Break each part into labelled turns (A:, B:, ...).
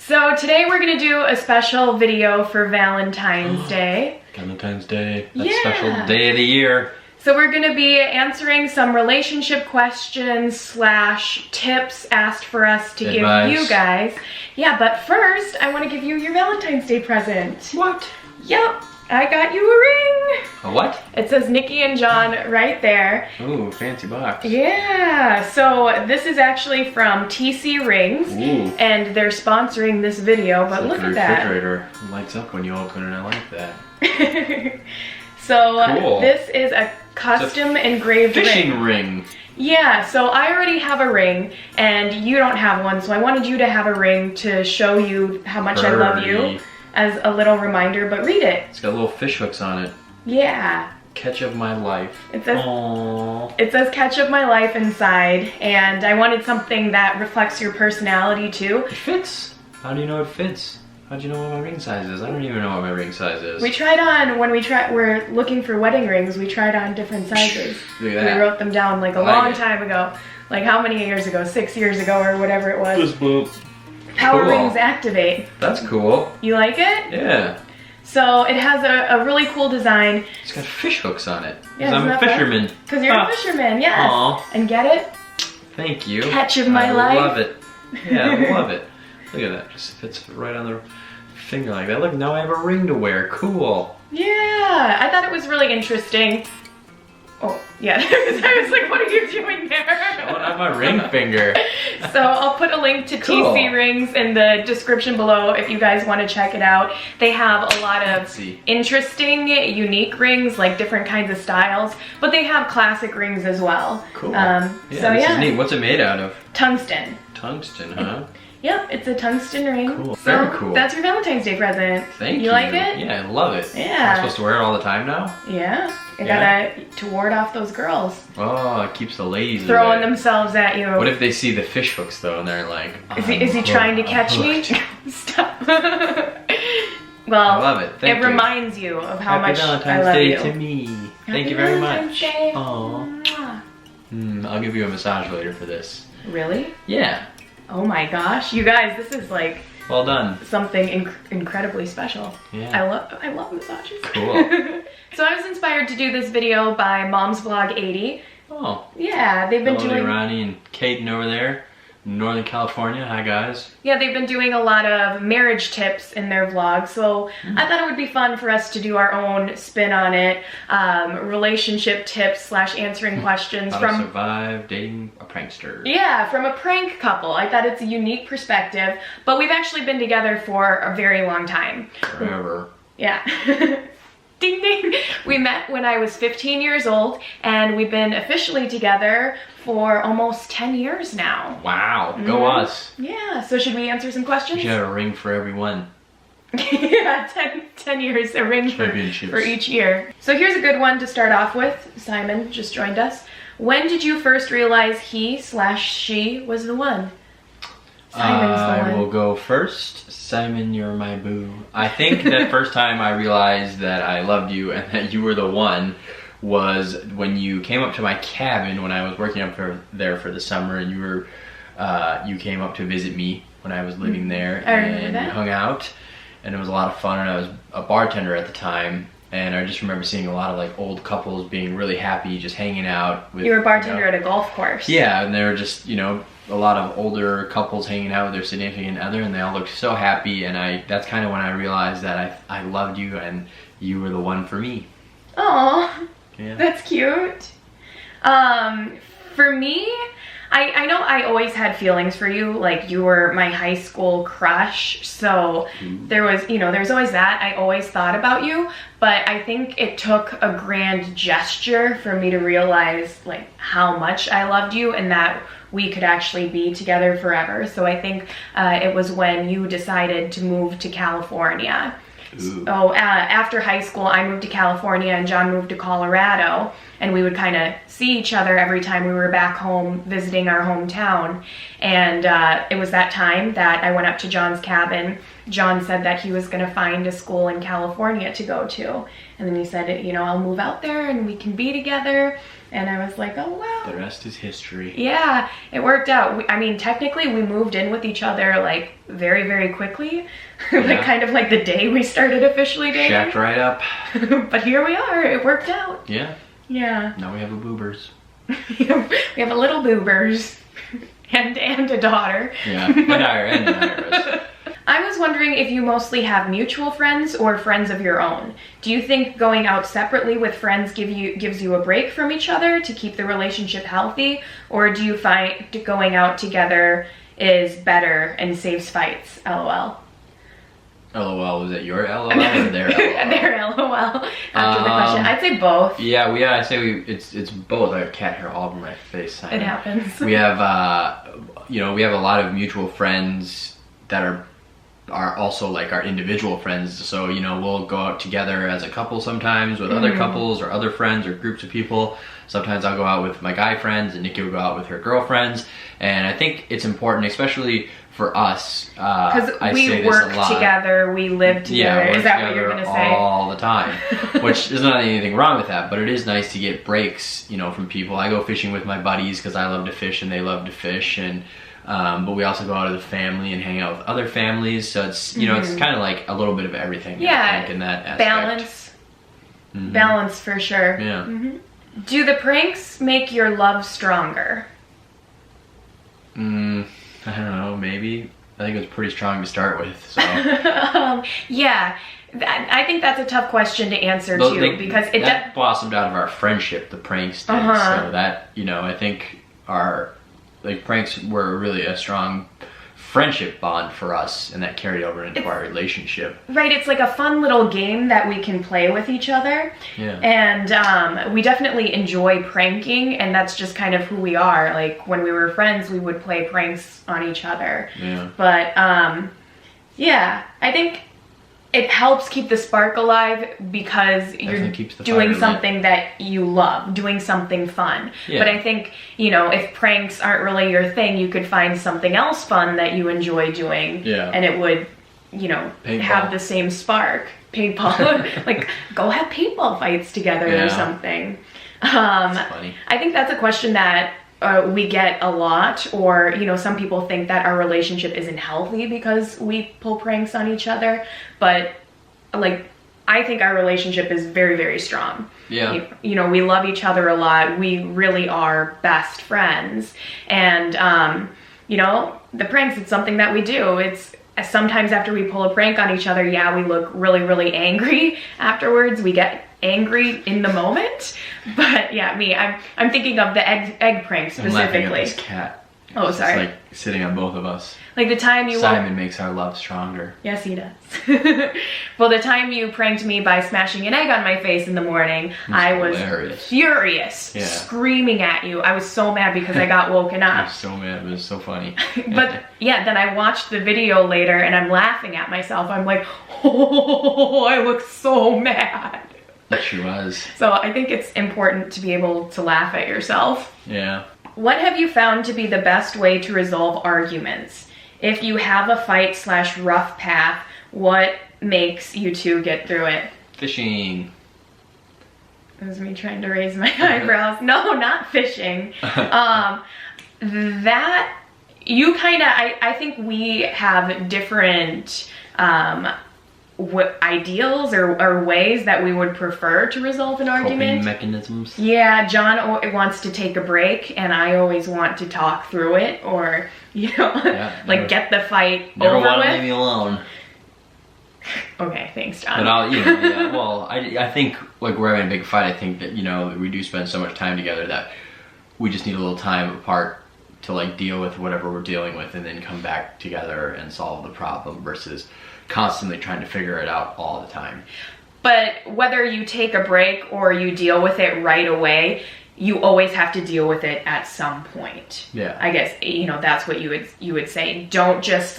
A: So today we're gonna do a special video for Valentine's Day.
B: Valentine's Day, that special day of the year.
A: So we're gonna be answering some relationship questions / tips asked for us to give you guys. Yeah, but first I wanna give you your Valentine's Day present.
B: What?
A: Yep, I got you a ring.
B: A what?
A: It says Nikki and John right there.
B: Ooh, fancy box.
A: Yeah, so this is actually from TC Rings.
B: Ooh.
A: And they're sponsoring this video, but look at that.
B: The refrigerator lights up when you open it, I like that.
A: So
B: cool.
A: This is a custom engraved
B: fishing ring.
A: Yeah, so I already have a ring and you don't have one, so I wanted you to have a ring to show you how much I love you as a little reminder, but read it.
B: It's got little fish hooks on it.
A: Yeah.
B: Catch of my life.
A: It says,
B: aww.
A: It says catch of my life inside, and I wanted something that reflects your personality too.
B: It fits. How do you know it fits? How'd you know what my ring size is? I don't even know what my ring size is.
A: We tried on, when we're looking for wedding rings, we tried on different sizes.
B: Look at that.
A: We wrote them down like a long time ago. Like how many years ago? 6 years ago or whatever it was. How rings activate.
B: That's cool.
A: You like it?
B: Yeah.
A: So it has a really cool design.
B: It's got fish hooks on it.
A: Yeah,
B: I'm a fisherman.
A: Because you're a fisherman, yes.
B: Aww.
A: And get it?
B: Thank you.
A: Catch of my life.
B: I love it. Yeah, I love it. Look at that. Just fits right on the finger like that. Look, now I have a ring to wear. Cool.
A: Yeah, I thought it was really interesting. Oh, yeah, I was like, what are you doing there?
B: Showing off my ring finger.
A: So I'll put a link to TC Rings in the description below if you guys want to check it out. They have a lot of interesting, unique rings, like different kinds of styles, but they have classic rings as well.
B: Cool.
A: This
B: is neat. What's it made out of?
A: Tungsten.
B: Tungsten, huh?
A: Yep, it's a tungsten ring.
B: Cool.
A: So
B: very cool.
A: That's your Valentine's Day present.
B: Thank you.
A: You like it?
B: Yeah, I love it.
A: Yeah.
B: Am I supposed to wear it all the time now?
A: Yeah. You gotta to ward off those girls.
B: Oh, it keeps the ladies
A: throwing
B: away.
A: themselves at you.
B: What if they see the fish hooks though and they're like,
A: is he trying to catch me? Stop. Well,
B: I love it. Thank you.
A: Reminds you of how
B: Happy
A: much
B: Valentine's
A: I love
B: Day
A: you.
B: to me. Thank you very much. Aww. I'll give you a massage later for this.
A: Really?
B: Yeah.
A: Oh my gosh, you guys, this is like
B: well done.
A: Something incredibly special.
B: Yeah.
A: I love massages.
B: Cool.
A: So I was inspired to do this video by Mom's Vlog 80.
B: Oh.
A: Yeah, they've been doing
B: Ronnie and Kaden over there, Northern California. Hi guys.
A: Yeah, they've been doing a lot of marriage tips in their vlogs, so I thought it would be fun for us to do our own spin on it. Relationship tips / answering questions
B: How to survive dating a prankster. Yeah,
A: from a prank couple. I thought it's a unique perspective, but we've actually been together for a very long time.
B: Forever.
A: Yeah. Ding ding! We met when I was 15 years old, and we've been officially together for almost 10 years now.
B: Wow, go us.
A: Yeah, so should we answer some questions?
B: You should have a ring for every one.
A: Yeah, 10 years, a ring for each year. So here's a good one to start off with. Simon just joined us. When did you first realize he / she was the one? Simon's the one.
B: I will go first. Simon, you're my boo. I think the first time I realized that I loved you and that you were the one was when you came up to my cabin when I was working up there for the summer, and you came up to visit me when I was living there, and we hung out, and it was a lot of fun. And I was a bartender at the time, and I just remember seeing a lot of like old couples being really happy, just hanging out.
A: You were a bartender at a golf course.
B: Yeah, and they were just a lot of older couples hanging out with their significant other, and they all looked so happy, and that's kind of when I realized that I loved you and you were the one for me.
A: Aw,
B: yeah. That's
A: cute. For me, I know I always had feelings for you, like you were my high school crush, so there was always that. I always thought about you, but I think it took a grand gesture for me to realize like how much I loved you and that we could actually be together forever. So I think it was when you decided to move to California. So after high school, I moved to California and John moved to Colorado, and we would kind of see each other every time we were back home visiting our hometown. And it was that time that I went up to John's cabin. John said that he was going to find a school in California to go to. And then he said, I'll move out there and we can be together. And I was like, oh wow.
B: The rest is history.
A: Yeah, it worked out. I mean, technically we moved in with each other like very, very quickly. Like kind of like the day we started officially dating.
B: Shacked right up.
A: But here we are, it worked out.
B: Yeah.
A: Yeah.
B: Now we have a boobers.
A: We have a little boobers and a daughter.
B: Yeah, and Iris.
A: I was wondering if you mostly have mutual friends or friends of your own. Do you think going out separately with friends gives you a break from each other to keep the relationship healthy? Or do you find going out together is better and saves fights? LOL.
B: LOL, was it your LOL or their LOL?
A: Their LOL after the question. I'd say both.
B: Yeah, I say it's both. I have cat hair all over my face.
A: It happens.
B: We have we have a lot of mutual friends that are also like our individual friends. So, we'll go out together as a couple sometimes with other couples or other friends or groups of people. Sometimes I'll go out with my guy friends and Nikki will go out with her girlfriends. And I think it's important, especially for us.
A: Because we work together, we live together.
B: Yeah,
A: is that what you're going to say?
B: All the time. Which there's not anything wrong with that, but it is nice to get breaks, from people. I go fishing with my buddies because I love to fish and they love to fish. And but we also go out as a family and hang out with other families. So it's, it's kind of like a little bit of everything.
A: Yeah,
B: I think, in that aspect.
A: Balance. Balance for sure.
B: Yeah.
A: Do the pranks make your love stronger?
B: I don't know, maybe. I think it was pretty strong to start with, so.
A: Yeah, I think that's a tough question to answer too, because
B: that blossomed out of our friendship, the pranks did. So that, I think our pranks were really a strong friendship bond for us, and that carried over into our relationship. Right,
A: it's like a fun little game that we can play with each other.
B: Yeah.
A: And we definitely enjoy pranking, and that's just kind of who we are. Like, when we were friends, we would play pranks on each other.
B: Yeah.
A: But, yeah, I think it helps keep the spark alive because you're doing something that you love, doing something fun.
B: Yeah.
A: But I think, if pranks aren't really your thing, you could find something else fun that you enjoy doing.
B: Yeah.
A: And it would, have the same spark. Paintball. Like, go have paintball fights together or something.
B: That's funny.
A: I think that's a question that we get a lot, or some people think that our relationship isn't healthy because we pull pranks on each other, but I think our relationship is very, very strong.
B: Yeah.
A: We love each other a lot. We really are best friends, and the pranks, it's something that we do. It's sometimes after we pull a prank on each other, yeah, we look really, really angry afterwards. We get angry in the moment, but yeah, I'm thinking of the egg prank specifically.
B: I'm laughing at this cat.
A: Oh, sorry.
B: It's like sitting on both of us.
A: Like the time you
B: Simon makes our love stronger.
A: Yes, he does. Well, the time you pranked me by smashing an egg on my face in the morning, I was furious, screaming at you. I was so mad because I got woken up.
B: I was so mad. It was so funny.
A: But yeah, then I watched the video later and I'm laughing at myself. I'm like, oh, I look so mad.
B: She was.
A: So I think it's important to be able to laugh at yourself.
B: Yeah.
A: What have you found to be the best way to resolve arguments? If you have a fight/rough path, what makes you two get through it?
B: Fishing.
A: It was me trying to raise my eyebrows. No, not fishing. That, you kind of, I think we have different ideals or ways that we would prefer to resolve an argument.
B: Coping mechanisms.
A: Yeah, John wants to take a break and I always want to talk through it, or get the fight
B: never
A: over
B: want
A: with.
B: to leave me alone.
A: Okay, thanks, John.
B: But I think we're having a big fight. I think that we do spend so much time together that we just need a little time apart to deal with whatever we're dealing with and then come back together and solve the problem versus constantly trying to figure it out all the time.
A: But whether you take a break or you deal with it right away, you always have to deal with it at some point.
B: Yeah.
A: I guess, that's what you would say. Don't just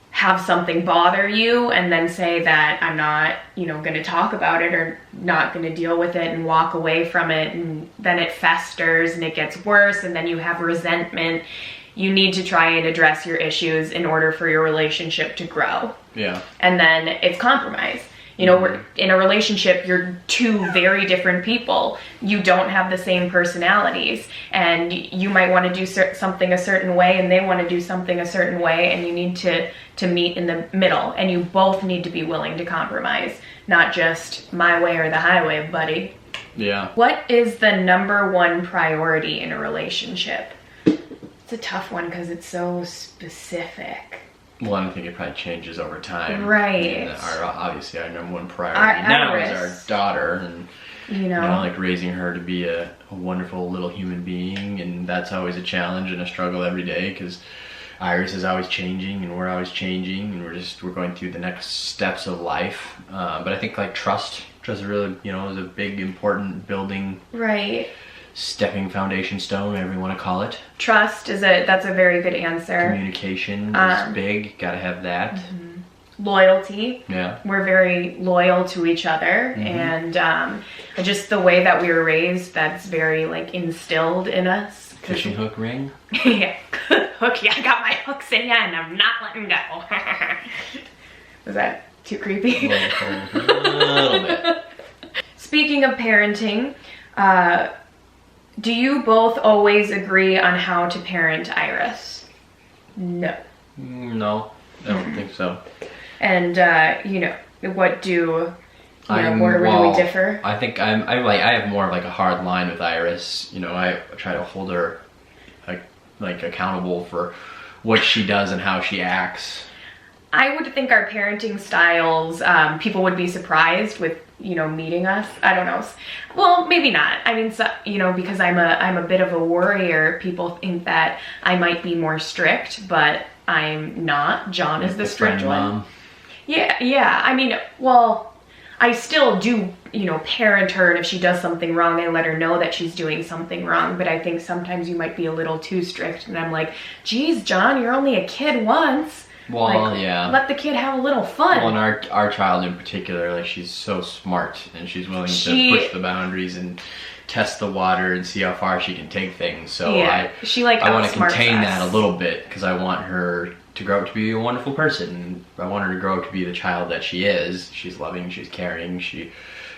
A: have something bother you and then say that I'm not, going to talk about it or not going to deal with it and walk away from it, and then it festers and it gets worse and then you have resentment. You need to try and address your issues in order for your relationship to grow.
B: Yeah.
A: And then it's compromise. You know, we're in a relationship, you're two very different people. You don't have the same personalities, and you might want to do something a certain way, and they want to do something a certain way, and you need to meet in the middle, and you both need to be willing to compromise, not just my way or the highway, buddy.
B: Yeah.
A: What is the #1 priority in a relationship? It's a tough one because it's so specific.
B: Well, I think it probably changes over time.
A: Right.
B: Obviously, our #1 priority now is our daughter, and you know, like raising her to be a wonderful little human being, and that's always a challenge and a struggle every day because Iris is always changing, and we're always changing, and we're going through the next steps of life. But I think like trust is really, you know, is a big important building.
A: Right.
B: Stepping foundation stone, whatever you want to call it.
A: Trust that's a very good answer.
B: Communication is big, gotta have that.
A: Loyalty.
B: Yeah.
A: We're very loyal to each other, and just the way that we were raised, that's very like instilled in us.
B: Fishing hook ring?
A: Yeah. Hook, yeah, I got my hooks in ya and I'm not letting go. Was that too creepy?
B: A little bit.
A: Speaking of parenting, do you both always agree on how to parent Iris? No.
B: No, I don't think so.
A: And you know, where do we differ?
B: I think I have more of like a hard line with Iris. You know, I try to hold her like accountable for what she does and how she acts.
A: I would think our parenting styles, people would be surprised with, you know, meeting us. I don't know. Well, maybe not. I mean, so, you know, because I'm a bit of a worrier, people think that I might be more strict, but I'm not. John is the strict one.
B: Mom.
A: Yeah. I mean, well, I still do, you know, parent her, and if she does something wrong, I let her know that she's doing something wrong, but I think sometimes you might be a little too strict, and I'm like, geez, John, you're only a kid once.
B: Well,
A: like,
B: yeah.
A: Let the kid have a little fun.
B: Well, and our child in particular, like, she's so smart, and she's willing to push the boundaries and test the water and see how far she can take things. So
A: yeah, I want to
B: contain that a little bit because I want her to grow up to be a wonderful person. I want her to grow up to be the child that she is. She's loving, she's caring, she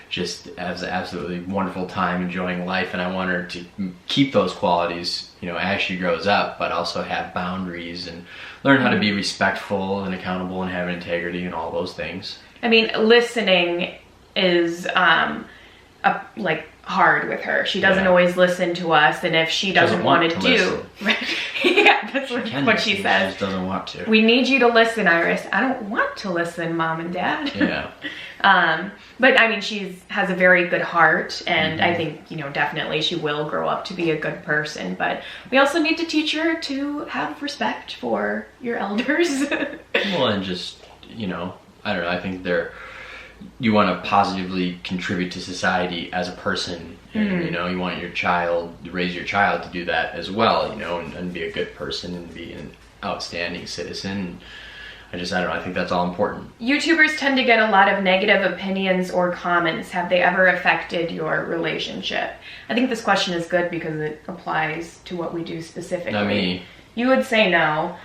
B: just has an absolutely wonderful time enjoying life, and I want her to keep those qualities, you know, as she grows up, but also have boundaries and learn how to be respectful and accountable and have integrity and all those things. I
A: mean, listening is like hard with her. She doesn't always listen to us, and if she doesn't want to do yeah, that's what she says.
B: She just doesn't want to.
A: We need you to listen, Iris. I don't want to listen, Mom and Dad.
B: Yeah.
A: But I mean, has a very good heart, and I think, you know, definitely she will grow up to be a good person, but we also need to teach her to have respect for your elders.
B: Well, and just, you know, I don't know, I think you want to positively contribute to society as a person, and you know, you want raise your child to do that as well, you know, and be a good person and be an outstanding citizen. I don't know, I think that's all important. YouTubers
A: tend to get a lot of negative opinions or comments. Have they ever affected your relationship? I think this question is good because it applies to what we do specifically.
B: Not me.
A: You would say no.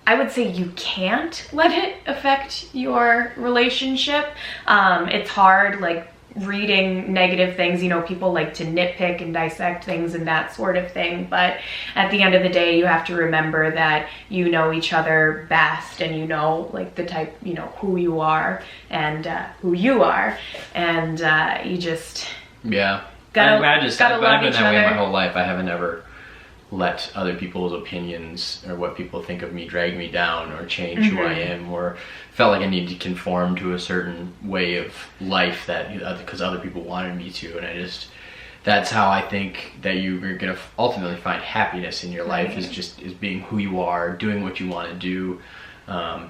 A: I would say you can't let it affect your relationship. It's hard, like, reading negative things. You know, people like to nitpick and dissect things and that sort of thing, but at the end of the day, you have to remember that you know each other best, and you know, like, the type, you know, who you are and who you are, and you just
B: I've been that way my whole life. I haven't ever let other people's opinions or what people think of me drag me down or change who I am, or felt like I needed to conform to a certain way of life that because other people wanted me to, and that's how I think that you're gonna ultimately find happiness in your life, is being who you are, doing what you want to do.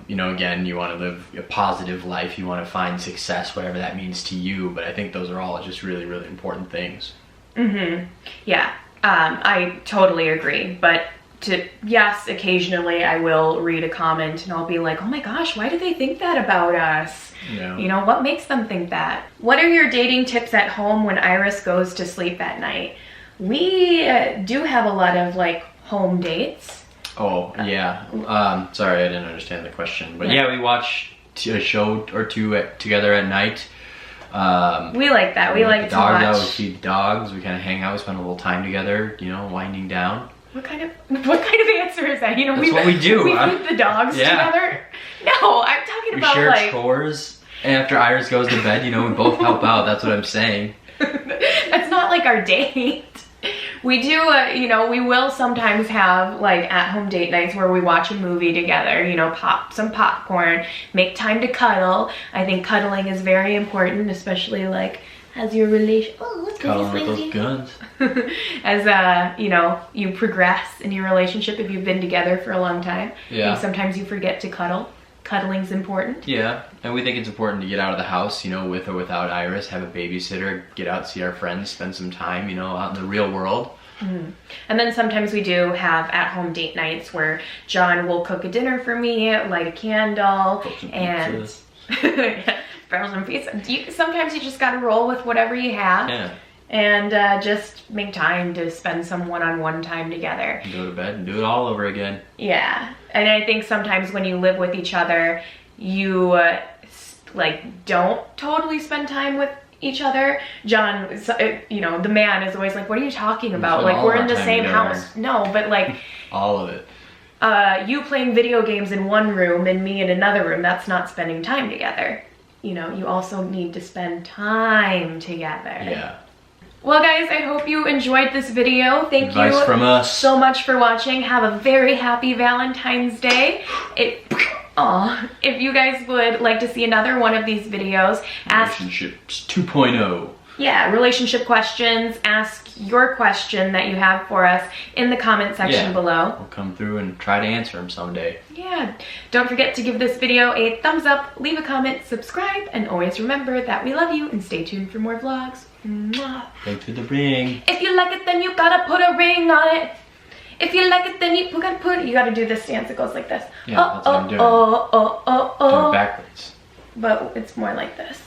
B: You know, again, you want to live a positive life, you want to find success, whatever that means to you, but I think those are all just really, really important things.
A: Yeah. I totally agree, but yes, occasionally I will read a comment and I'll be like, oh my gosh, why do they think that about us?
B: Yeah.
A: You know, what makes them think that? What are your dating tips at home when Iris goes to sleep at night? We do have a lot of, like, home dates.
B: Oh, yeah. Sorry, I didn't understand the question. But yeah, we watch a show or two together at night.
A: We like that. We like to watch.
B: Dogs out, we feed dogs. We kind of hang out. We spend a little time together. You know, winding down.
A: What kind of answer is that? You know,
B: that's what we do.
A: We feed the dogs together. No, I'm talking about
B: we share
A: like
B: chores. And after Iris goes to bed, you know, we both help out. That's what I'm saying.
A: That's not like our date. We do, you know, we will sometimes have like at-home date nights where we watch a movie together, you know, pop some popcorn, make time to cuddle. I think cuddling is very important, especially like as your relation. Oh, let's go
B: cuddling with those guns.
A: As you know, you progress in your relationship if you've been together for a long time.
B: Yeah.
A: And sometimes you forget to cuddle. Cuddling's important.
B: Yeah, and we think it's important to get out of the house, you know, with or without Iris, have a babysitter, get out, see our friends, spend some time, you know, out in the real world.
A: Mm-hmm. And then sometimes we do have at-home date nights where John will cook a dinner for me, light a candle, and frozen pizza. Sometimes you just gotta roll with whatever you have.
B: Yeah.
A: And just make time to spend some one-on-one time together.
B: And go to bed and do it all over again. Yeah.
A: And I think sometimes when you live with each other, you like don't totally spend time with each other. John, you know, the man is always like, what are you talking about? Like, we're in the same house. No, but like...
B: all of it.
A: You playing video games in one room and me in another room, that's not spending time together. You know, you also need to spend time together.
B: Yeah.
A: Well guys, I hope you enjoyed this video. Thank
B: Advice
A: you
B: from us.
A: so much for watching. Have a very happy Valentine's Day. If you guys would like to see another one of these videos,
B: Relationships 2.0.
A: Yeah, relationship questions. Ask your question that you have for us in the comment section below.
B: We'll come through and try to answer them someday.
A: Yeah. Don't forget to give this video a thumbs up, leave a comment, subscribe, and always remember that we love you and stay tuned for more vlogs. Mwah.
B: Thanks for the ring.
A: If you like it, then you gotta put a ring on it. If you like it, then you gotta do this dance. It goes like this.
B: Yeah, that's what I'm doing. Do it backwards.
A: But it's more like this.